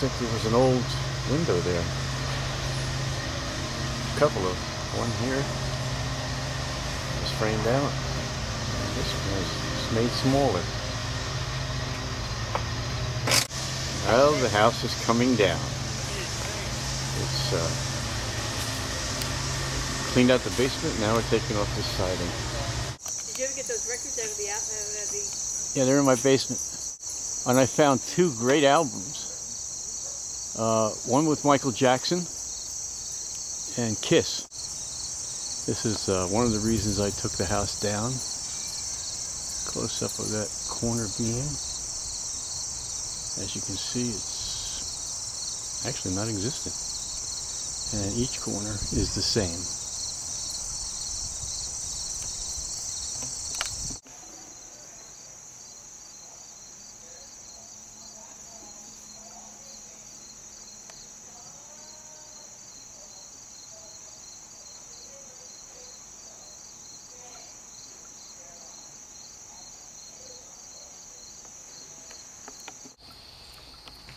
like there was an old window there. A couple of one here was framed out. And this one was made smaller. Well, the house is coming down. It's cleaned out the basement. Now we're taking off this siding. Did you ever get those records out of the Yeah, they're in my basement. And I found two great albums. One with Michael Jackson and Kiss. This is one of the reasons I took the house down. Close up of that corner beam. As you can see, it's actually not existent. And each corner is the same.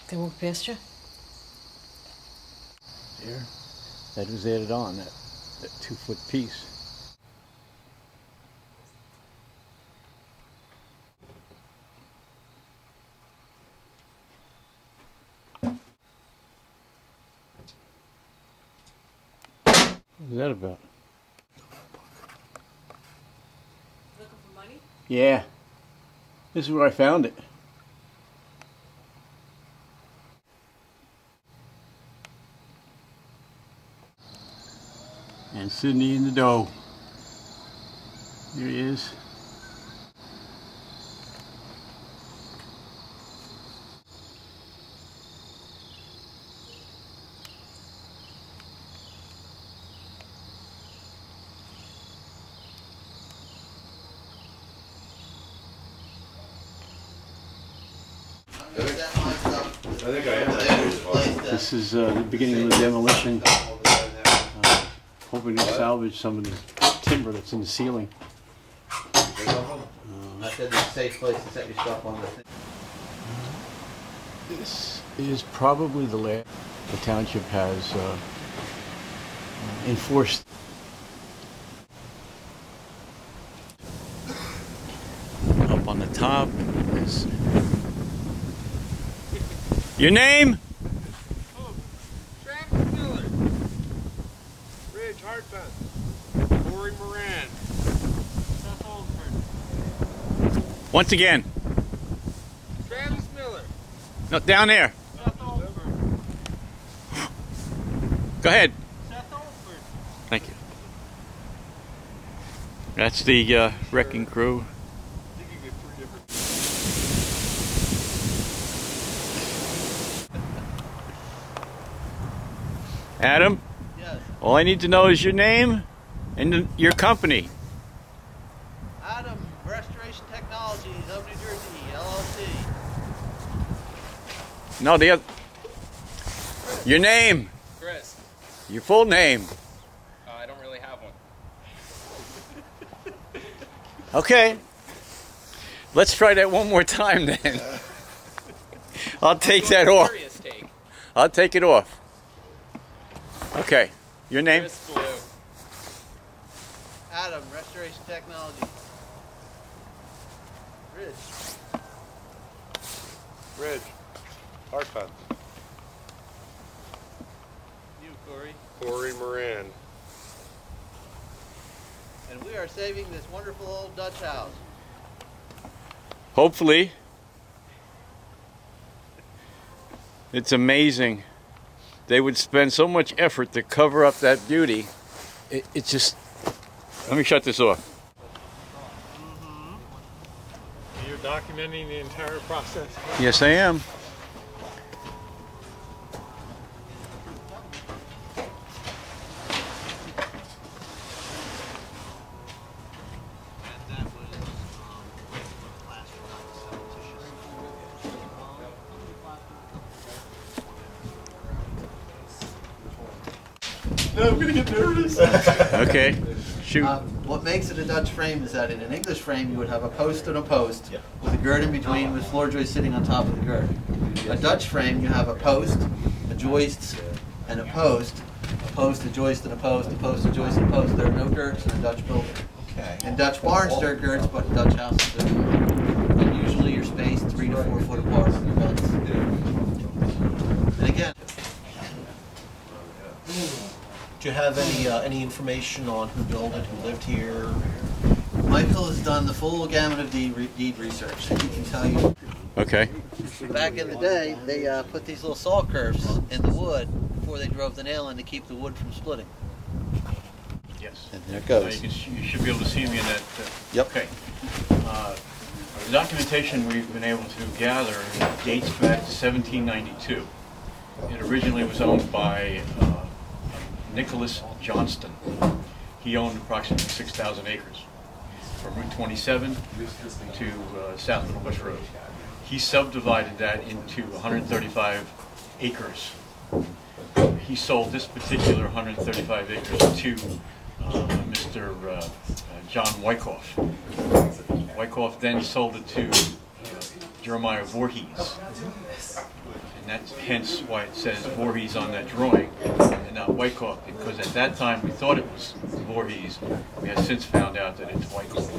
They walk past you? There. That was added on, that 2-foot piece. What is that about? Looking for money? Yeah. This is where I found it. And Sydney in the dough. Here he is. I think I have that. This is the beginning of the demolition. Hoping to salvage some of the timber that's in the ceiling. I said it's a safe place to set your stuff on the thing. This is probably the last the township has enforced. Up on the top is your name? Oh, Travis Miller. Ridge, hard fence. Corey Moran. Seth Oldford. Once again. Travis Miller. No, down there. Seth Oldford. Go ahead. Seth Oldford. Thank you. That's the wrecking crew. I think you get 3 different. Adam? Yes. All I need to know is your name and your company. Adam, Restoration Technologies of New Jersey, LLC. No, the other. Your name. Chris. Your full name. I don't really have one. Okay. Let's try that one more time then. I'll take that off. Serious take. I'll take it off. Okay. Your name? Chris Blue. Adam, Restoration Technologies. Ridge. Ridge, hard fence. You, Corey. Corey Moran. And we are saving this wonderful old Dutch house. Hopefully. It's amazing. They would spend so much effort to cover up that beauty. It's just... Let me shut this off. You're documenting the entire process. Yes, I am. No, I'm gonna get nervous. Okay. Shoot. What makes it a Dutch frame is that in an English frame you would have a post and a post with a gird in between with floor joist sitting on top of the gird. A Dutch frame, you have a post, a joist, and a post, a joist, and a post, a joist, and a post. There are no girds in a Dutch building. Okay. In Dutch barns, there are girds, but in Dutch houses, there aren't. And usually you're spaced 3 to 4 foot apart from your beds. And again, Do you have any information on who built it, who lived here? Michael has done the full gamut of deed research, and he can tell you. Okay. Back in the day, they put these little saw curves in the wood before they drove the nail in to keep the wood from splitting. Yes. And there it goes. You should be able to see me in that. Yep. Okay. The documentation we've been able to gather dates back to 1792. It originally was owned by Nicholas Johnston. He owned approximately 6,000 acres from Route 27 to South Middle Bush Road. He subdivided that into 135 acres. He sold this particular 135 acres to Mr. John Wycoff. Wycoff then sold it to Jeremiah Voorhees. And that's hence why it says Voorhees on that drawing and not Wycoff, because at that time we thought it was Voorhees. We have since found out that it's Wycoff.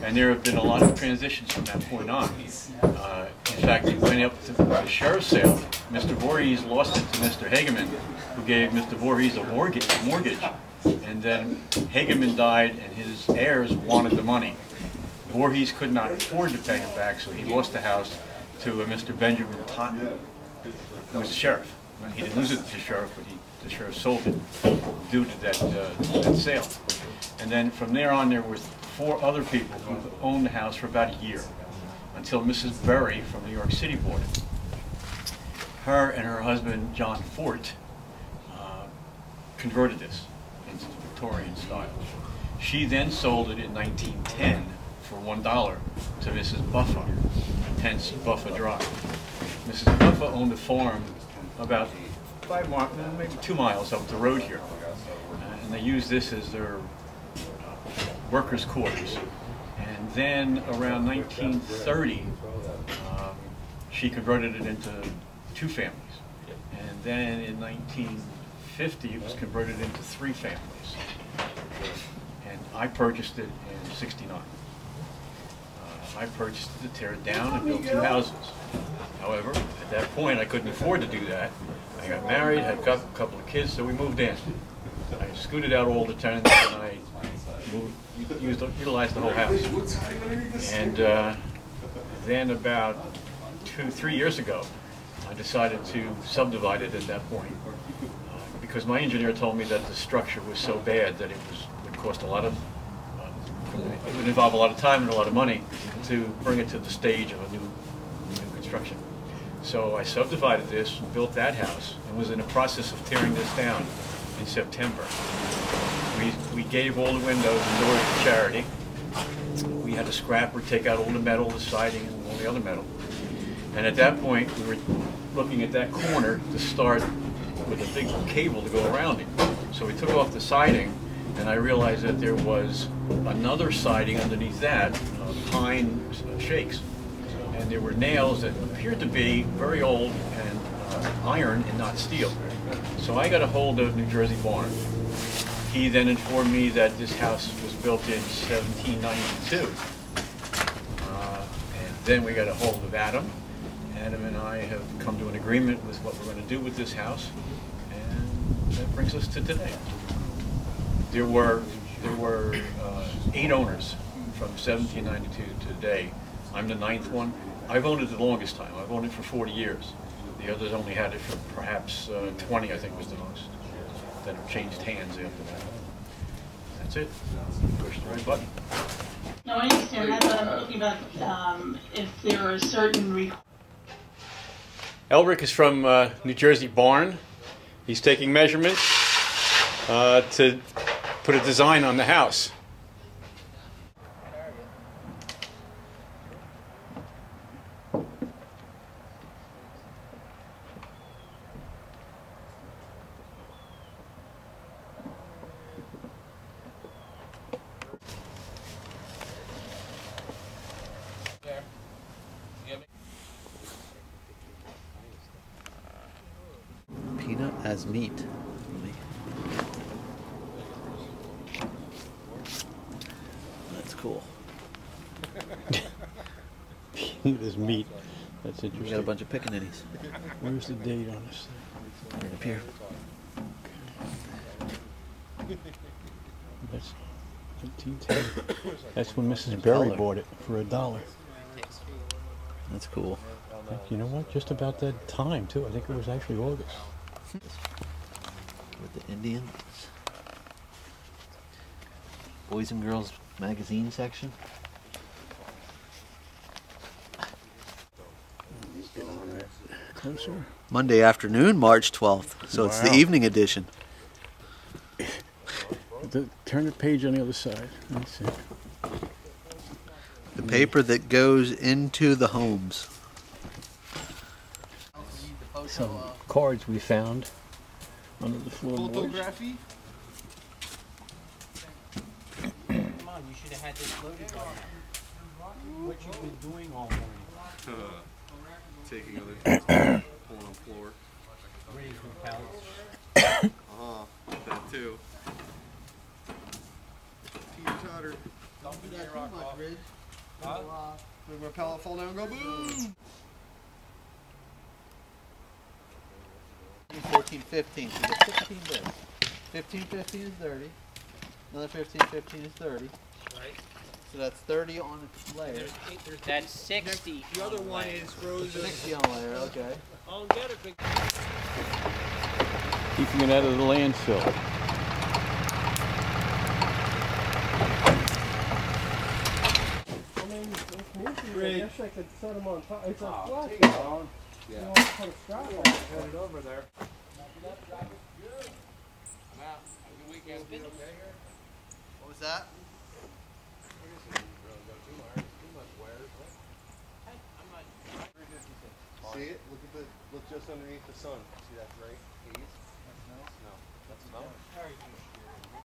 And there have been a lot of transitions from that point on. In fact, it went up to the sheriff's sale. Mr. Voorhees lost it to Mr. Hageman, who gave Mr. Voorhees a mortgage. And then Hageman died and his heirs wanted the money. Voorhees could not afford to pay him back, so he lost the house to Mr. Benjamin Totten, who was the sheriff. He didn't lose it to the sheriff, but the sheriff sold it due to that sale. And then from there on, there were 4 other people who owned the house for about a year, until Mrs. Berry from New York City bought it. Her and her husband, John Fort, converted this into the Victorian style. She then sold it in 1910 for $1 to Mrs. Buffa, hence Buffa Drive. Mrs. Buffa owned a farm about 5 miles, maybe 2 miles up the road here, and they used this as their workers' quarters. And then around 1930, she converted it into 2 families. And then in 1950, it was converted into 3 families. And I purchased it in '69. I purchased it to tear it down and build 2 houses. However, at that point, I couldn't afford to do that. I got married, had a couple of kids, so we moved in. I scooted out all the tenants and I utilized the whole house. And then about 2-3 years ago, I decided to subdivide it at that point because my engineer told me that the structure was so bad that it would cost a lot of, it would involve a lot of time and a lot of money to bring it to the stage of a new construction. So I subdivided this, built that house, and was in the process of tearing this down in September. We gave all the windows and doors to charity. We had a scrapper take out all the metal, the siding, and all the other metal. And at that point, we were looking at that corner to start with a big cable to go around it. So we took off the siding, and I realized that there was another siding underneath that, pine shakes. And there were nails that appeared to be very old and iron and not steel. So I got a hold of New Jersey Barn. He then informed me that this house was built in 1792. And then we got a hold of Adam. Adam and I have come to an agreement with what we're going to do with this house. And that brings us to today. There were 8 owners from 1792 to today. I'm the 9th one. I've owned it the longest time. I've owned it for 40 years. The others only had it for perhaps 20, I think was the most. That have changed hands after that. That's it. Push the right button. No, I understand that, but I'm looking about if there are certain Elric is from New Jersey Barn. He's taking measurements to put a design on the house. Peanut as meat. That's cool. Peanut as meat. That's We got a interesting. bunch of pickaninnies. Where's the date on this thing? Right up here. That's 1910. That's when Mrs. Berry bought it for $1. That's cool. You know what? Just about that time too. I think it was actually August. With the Indians. Boys and Girls Magazine section. Closer. Monday afternoon, March 12th. So it's the Wow. evening edition. Turn the page on the other side. Let's see. The paper that goes into the homes. Some cards we found under the floorboards. Photography? Come on, you should have had this loaded by now. What you been doing all morning? Taking other things, pulling on floor. Ready for pallets? That too. Teeter-totter. Don't do that too much, Ridge. Make my pallet fall down and go boom! 14, 15. So there's 15 there. 15, 15 is 30. Another 15, 15 is 30. Right. So that's 30 on its layer. That's 60. The other one is roses. 60 on a layer, okay. I'll get it, big. Keeping it out of the landfill. I guess I could set them on top. It's a flat. You know, put a strap on it, head it over there. What was that? See it? Look just underneath the sun. See that gray haze? No. That's no.